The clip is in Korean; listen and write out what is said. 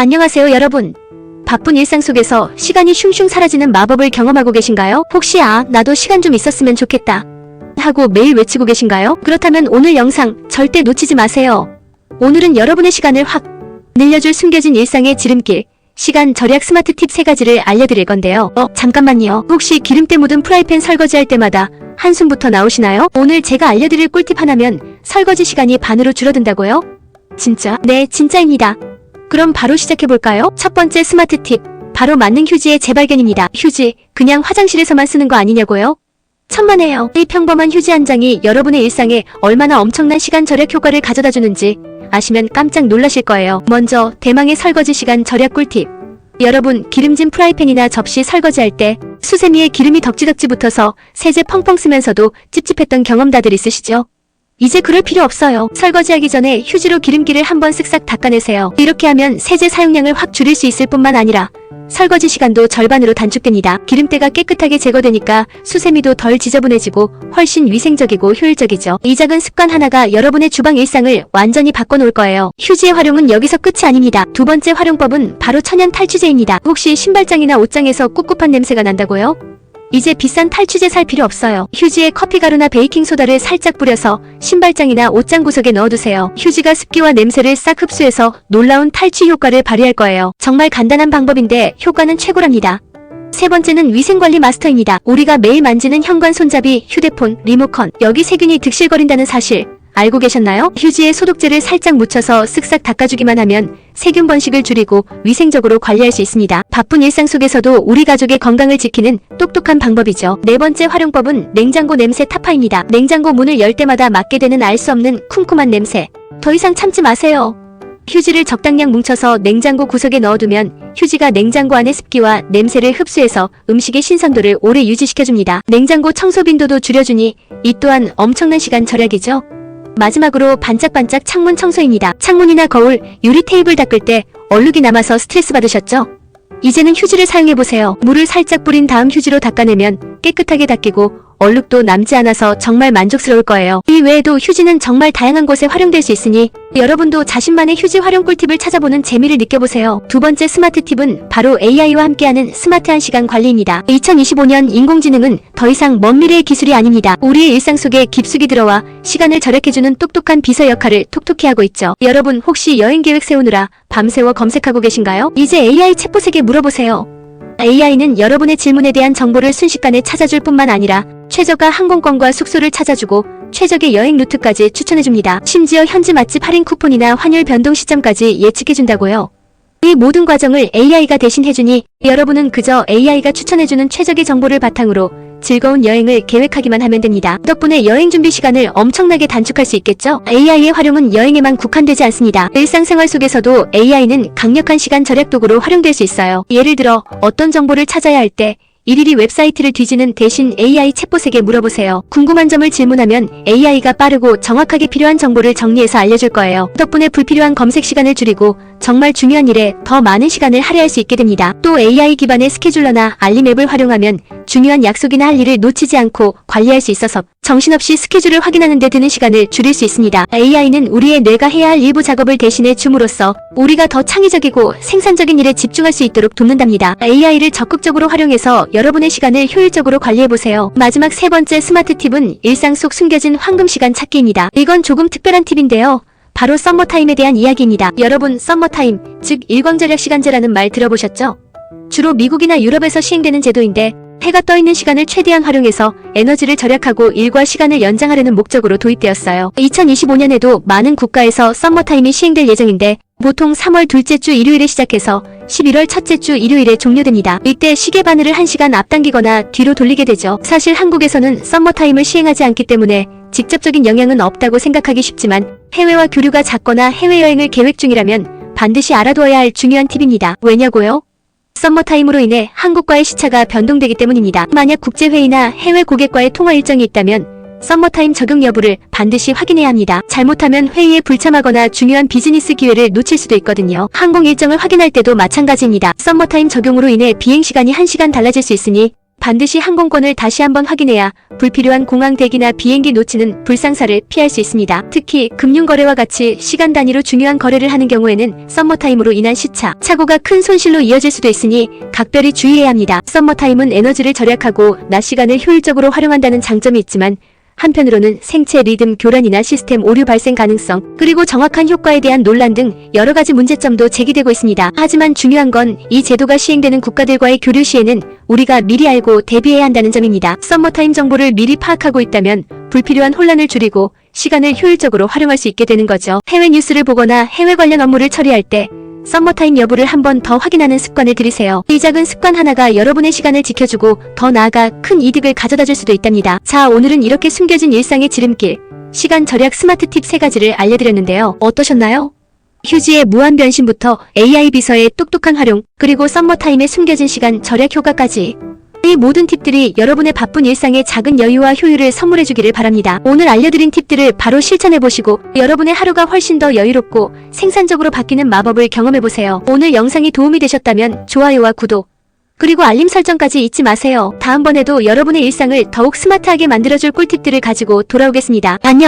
안녕하세요 여러분. 바쁜 일상 속에서 시간이 슝슝 사라지는 마법을 경험하고 계신가요? 혹시 나도 시간 좀 있었으면 좋겠다 하고 매일 외치고 계신가요? 그렇다면 오늘 영상 절대 놓치지 마세요. 오늘은 여러분의 시간을 확 늘려줄 숨겨진 일상의 지름길, 시간 절약 스마트 팁 3가지를 알려드릴 건데요. 잠깐만요. 혹시 기름때 묻은 프라이팬 설거지할 때마다 한숨부터 나오시나요? 오늘 제가 알려드릴 꿀팁 하나면 설거지 시간이 반으로 줄어든다고요? 진짜? 네, 진짜입니다. 그럼 바로 시작해볼까요? 첫 번째 스마트 팁, 바로 만능 휴지의 재발견입니다. 휴지, 그냥 화장실에서만 쓰는 거 아니냐고요? 천만에요. 이 평범한 휴지 한 장이 여러분의 일상에 얼마나 엄청난 시간 절약 효과를 가져다주는지 아시면 깜짝 놀라실 거예요. 먼저 대망의 설거지 시간 절약 꿀팁. 여러분, 기름진 프라이팬이나 접시 설거지할 때 수세미에 기름이 덕지덕지 붙어서 세제 펑펑 쓰면서도 찝찝했던 경험 다들 있으시죠? 이제 그럴 필요 없어요. 설거지하기 전에 휴지로 기름기를 한번 쓱싹 닦아내세요. 이렇게 하면 세제 사용량을 확 줄일 수 있을 뿐만 아니라 설거지 시간도 절반으로 단축됩니다. 기름때가 깨끗하게 제거되니까 수세미도 덜 지저분해지고 훨씬 위생적이고 효율적이죠. 이 작은 습관 하나가 여러분의 주방 일상을 완전히 바꿔놓을 거예요. 휴지의 활용은 여기서 끝이 아닙니다. 두 번째 활용법은 바로 천연 탈취제입니다. 혹시 신발장이나 옷장에서 꿉꿉한 냄새가 난다고요? 이제 비싼 탈취제 살 필요 없어요. 휴지에 커피가루나 베이킹소다를 살짝 뿌려서 신발장이나 옷장 구석에 넣어두세요. 휴지가 습기와 냄새를 싹 흡수해서 놀라운 탈취 효과를 발휘할 거예요. 정말 간단한 방법인데 효과는 최고랍니다. 세 번째는 위생관리 마스터입니다. 우리가 매일 만지는 현관 손잡이, 휴대폰, 리모컨, 여기 세균이 득실거린다는 사실 알고 계셨나요? 휴지에 소독제를 살짝 묻혀서 쓱싹 닦아주기만 하면 세균 번식을 줄이고 위생적으로 관리할 수 있습니다. 바쁜 일상 속에서도 우리 가족의 건강을 지키는 똑똑한 방법이죠. 네 번째 활용법은 냉장고 냄새 타파입니다. 냉장고 문을 열 때마다 맡게 되는 알 수 없는 쿰쿰한 냄새. 더 이상 참지 마세요. 휴지를 적당량 뭉쳐서 냉장고 구석에 넣어두면 휴지가 냉장고 안의 습기와 냄새를 흡수해서 음식의 신선도를 오래 유지시켜줍니다. 냉장고 청소 빈도도 줄여주니 이 또한 엄청난 시간 절약이죠. 마지막으로 반짝반짝 창문 청소입니다. 창문이나 거울, 유리 테이블 닦을 때 얼룩이 남아서 스트레스 받으셨죠? 이제는 휴지를 사용해보세요. 물을 살짝 뿌린 다음 휴지로 닦아내면 깨끗하게 닦이고 얼룩도 남지 않아서 정말 만족스러울 거예요. 이 외에도 휴지는 정말 다양한 곳에 활용될 수 있으니 여러분도 자신만의 휴지 활용 꿀팁을 찾아보는 재미를 느껴보세요. 두 번째 스마트 팁은 바로 AI와 함께하는 스마트한 시간 관리입니다. 2025년 인공지능은 더 이상 먼 미래의 기술이 아닙니다. 우리의 일상 속에 깊숙이 들어와 시간을 절약해주는 똑똑한 비서 역할을 톡톡히 하고 있죠. 여러분 혹시 여행 계획 세우느라 밤새워 검색하고 계신가요? 이제 AI 챗봇에게 물어보세요. AI는 여러분의 질문에 대한 정보를 순식간에 찾아줄 뿐만 아니라 최저가 항공권과 숙소를 찾아주고 최적의 여행 루트까지 추천해줍니다. 심지어 현지 맛집 할인 쿠폰이나 환율 변동 시점까지 예측해준다고요. 이 모든 과정을 AI가 대신 해주니 여러분은 그저 AI가 추천해주는 최적의 정보를 바탕으로 즐거운 여행을 계획하기만 하면 됩니다. 덕분에 여행 준비 시간을 엄청나게 단축할 수 있겠죠? AI의 활용은 여행에만 국한되지 않습니다. 일상생활 속에서도 AI는 강력한 시간 절약 도구로 활용될 수 있어요. 예를 들어 어떤 정보를 찾아야 할 때 일일이 웹사이트를 뒤지는 대신 AI 챗봇에게 물어보세요. 궁금한 점을 질문하면 AI가 빠르고 정확하게 필요한 정보를 정리해서 알려줄 거예요. 덕분에 불필요한 검색 시간을 줄이고 정말 중요한 일에 더 많은 시간을 할애할 수 있게 됩니다. 또 AI 기반의 스케줄러나 알림 앱을 활용하면 중요한 약속이나 할 일을 놓치지 않고 관리할 수 있어서 정신없이 스케줄을 확인하는 데 드는 시간을 줄일 수 있습니다. AI는 우리의 뇌가 해야 할 일부 작업을 대신해 줌으로써 우리가 더 창의적이고 생산적인 일에 집중할 수 있도록 돕는답니다. AI를 적극적으로 활용해서 여러분의 시간을 효율적으로 관리해보세요. 마지막 세 번째 스마트 팁은 일상 속 숨겨진 황금 시간 찾기입니다. 이건 조금 특별한 팁인데요. 바로 썸머타임에 대한 이야기입니다. 여러분, 썸머타임, 즉 일광절약 시간제라는 말 들어보셨죠? 주로 미국이나 유럽에서 시행되는 제도인데 해가 떠있는 시간을 최대한 활용해서 에너지를 절약하고 일과 시간을 연장하려는 목적으로 도입되었어요. 2025년에도 많은 국가에서 썸머타임이 시행될 예정인데 보통 3월 둘째 주 일요일에 시작해서 11월 첫째 주 일요일에 종료됩니다. 이때 시계 바늘을 1시간 앞당기거나 뒤로 돌리게 되죠. 사실 한국에서는 썸머타임을 시행하지 않기 때문에 직접적인 영향은 없다고 생각하기 쉽지만 해외와 교류가 잦거나 해외여행을 계획 중이라면 반드시 알아두어야 할 중요한 팁입니다. 왜냐고요? 썸머타임으로 인해 한국과의 시차가 변동되기 때문입니다. 만약 국제회의나 해외 고객과의 통화 일정이 있다면 썸머타임 적용 여부를 반드시 확인해야 합니다. 잘못하면 회의에 불참하거나 중요한 비즈니스 기회를 놓칠 수도 있거든요. 항공 일정을 확인할 때도 마찬가지입니다. 썸머타임 적용으로 인해 비행시간이 1시간 달라질 수 있으니 반드시 항공권을 다시 한번 확인해야 불필요한 공항 대기나 비행기 놓치는 불상사를 피할 수 있습니다. 특히 금융거래와 같이 시간 단위로 중요한 거래를 하는 경우에는 썸머타임으로 인한 시차, 착오가 큰 손실로 이어질 수도 있으니 각별히 주의해야 합니다. 썸머타임은 에너지를 절약하고 낮 시간을 효율적으로 활용한다는 장점이 있지만 한편으로는 생체 리듬 교란이나 시스템 오류 발생 가능성, 그리고 정확한 효과에 대한 논란 등 여러 가지 문제점도 제기되고 있습니다. 하지만 중요한 건 이 제도가 시행되는 국가들과의 교류 시에는 우리가 미리 알고 대비해야 한다는 점입니다. 썸머타임 정보를 미리 파악하고 있다면 불필요한 혼란을 줄이고 시간을 효율적으로 활용할 수 있게 되는 거죠. 해외 뉴스를 보거나 해외 관련 업무를 처리할 때 썸머타임 여부를 한 번 더 확인하는 습관을 들이세요. 이 작은 습관 하나가 여러분의 시간을 지켜주고 더 나아가 큰 이득을 가져다 줄 수도 있답니다. 자, 오늘은 이렇게 숨겨진 일상의 지름길, 시간 절약 스마트 팁 3가지를 알려드렸는데요. 어떠셨나요? 휴지의 무한 변신부터 AI 비서의 똑똑한 활용, 그리고 썸머타임의 숨겨진 시간 절약 효과까지. 이 모든 팁들이 여러분의 바쁜 일상에 작은 여유와 효율을 선물해주기를 바랍니다. 오늘 알려드린 팁들을 바로 실천해보시고 여러분의 하루가 훨씬 더 여유롭고 생산적으로 바뀌는 마법을 경험해보세요. 오늘 영상이 도움이 되셨다면 좋아요와 구독, 그리고 알림 설정까지 잊지 마세요. 다음번에도 여러분의 일상을 더욱 스마트하게 만들어줄 꿀팁들을 가지고 돌아오겠습니다. 안녕!